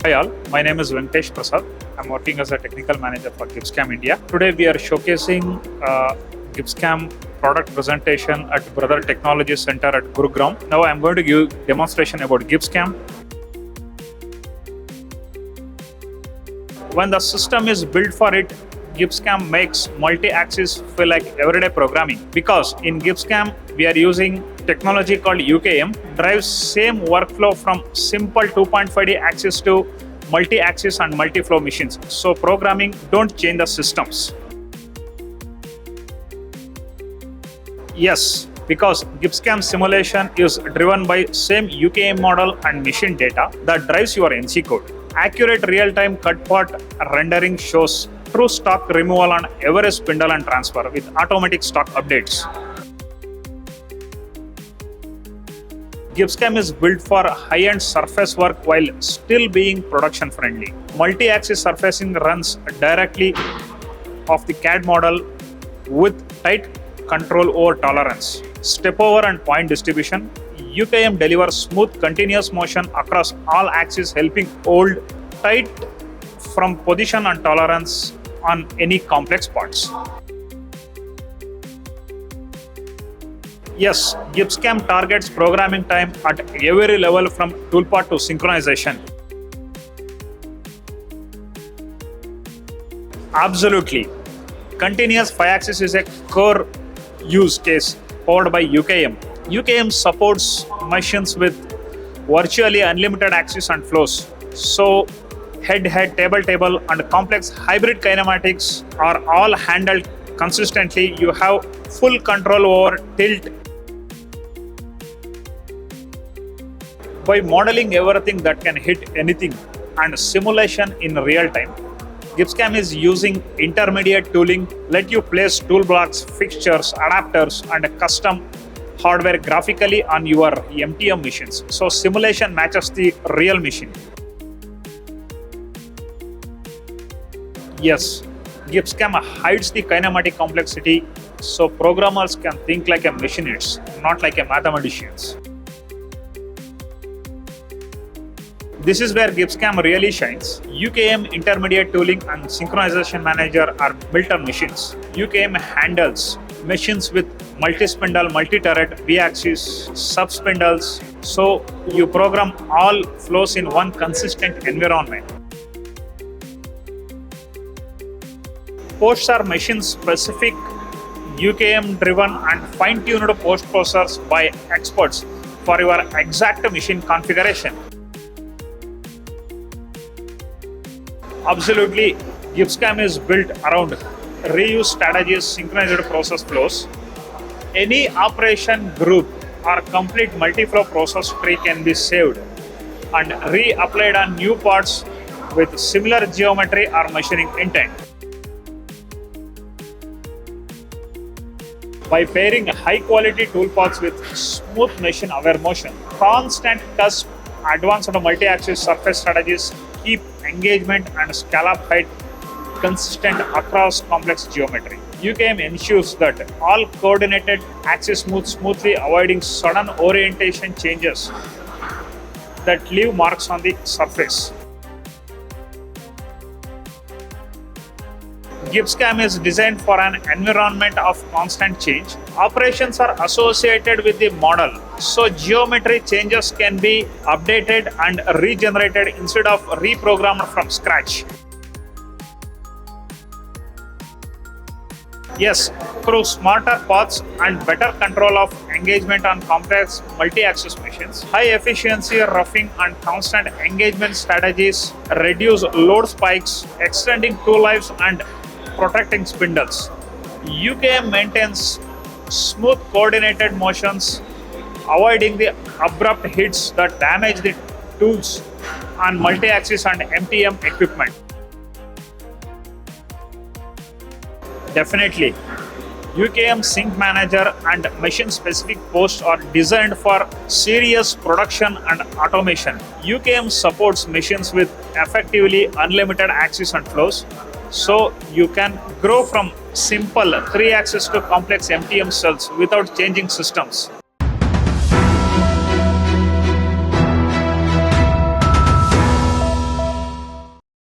Hi all, my name is Venkatesh Prasad. I'm working as a technical manager for GibbsCAM India. Today we are showcasing GibbsCAM product presentation at Brother Technology Center at Gurugram. Now I'm going to give demonstration about GibbsCAM. When the system is built for it, GibbsCAM makes multi-axis feel like everyday programming, because in GibbsCAM we are using technology called UKM, drives same workflow from simple 2.5D axis to multi-axis and multi-flow machines. So programming don't change the systems. Yes, because GibbsCAM simulation is driven by same UKM model and machine data that drives your NC code. Accurate real-time cut part rendering shows true stock removal on every spindle and transfer with automatic stock updates. GibbsCAM is built for high-end surface work while still being production-friendly. Multi-axis surfacing runs directly off the CAD model with tight control over tolerance, step over and point distribution. UKM delivers smooth continuous motion across all axes, helping hold tight from position and tolerance on any complex parts. Yes, GibbsCAM targets programming time at every level from toolpath to synchronization. Absolutely. Continuous 5-axis is a core use case powered by UKM. UKM supports machines with virtually unlimited axis and flows. So head, table, and complex hybrid kinematics are all handled consistently. You have full control over tilt. By modeling everything that can hit anything and simulation in real time, GibbsCAM is using intermediate tooling, let you place tool blocks, fixtures, adapters, and custom hardware graphically on your MTM machines. So simulation matches the real machine. Yes, GibbsCAM hides the kinematic complexity so programmers can think like a machinists, not like a mathematicians. This is where GibbsCAM really shines. UKM intermediate tooling and synchronization manager are built on machines. UKM handles machines with multi-spindle, multi-turret, V-axis, sub-spindles, so you program all flows in one consistent environment. Posts are machine-specific, UKM-driven and fine-tuned post processors by experts for your exact machine configuration. Absolutely, GibbsCAM is built around reuse strategies, synchronized process flows. Any operation group or complete multi-flow process tree can be saved and reapplied on new parts with similar geometry or machining intent. By pairing high-quality toolpaths with smooth machine-aware motion, constant cusp, advanced multi-axis surface strategies keep engagement and scallop height consistent across complex geometry. UKM ensures that all coordinated axes move smoothly, avoiding sudden orientation changes that leave marks on the surface. GibbsCAM is designed for an environment of constant change. Operations are associated with the model, so geometry changes can be updated and regenerated instead of reprogrammed from scratch. Yes, through smarter paths and better control of engagement on complex multi-axis machines, high efficiency roughing and constant engagement strategies reduce load spikes, extending tool lives and protecting spindles. UKM maintains smooth coordinated motions, avoiding the abrupt hits that damage the tools on multi-axis and MTM equipment. Definitely, UKM Sync Manager and machine-specific posts are designed for serious production and automation. UKM supports machines with effectively unlimited axis and flows, so you can grow from simple 3-axis to complex MTM cells without changing systems.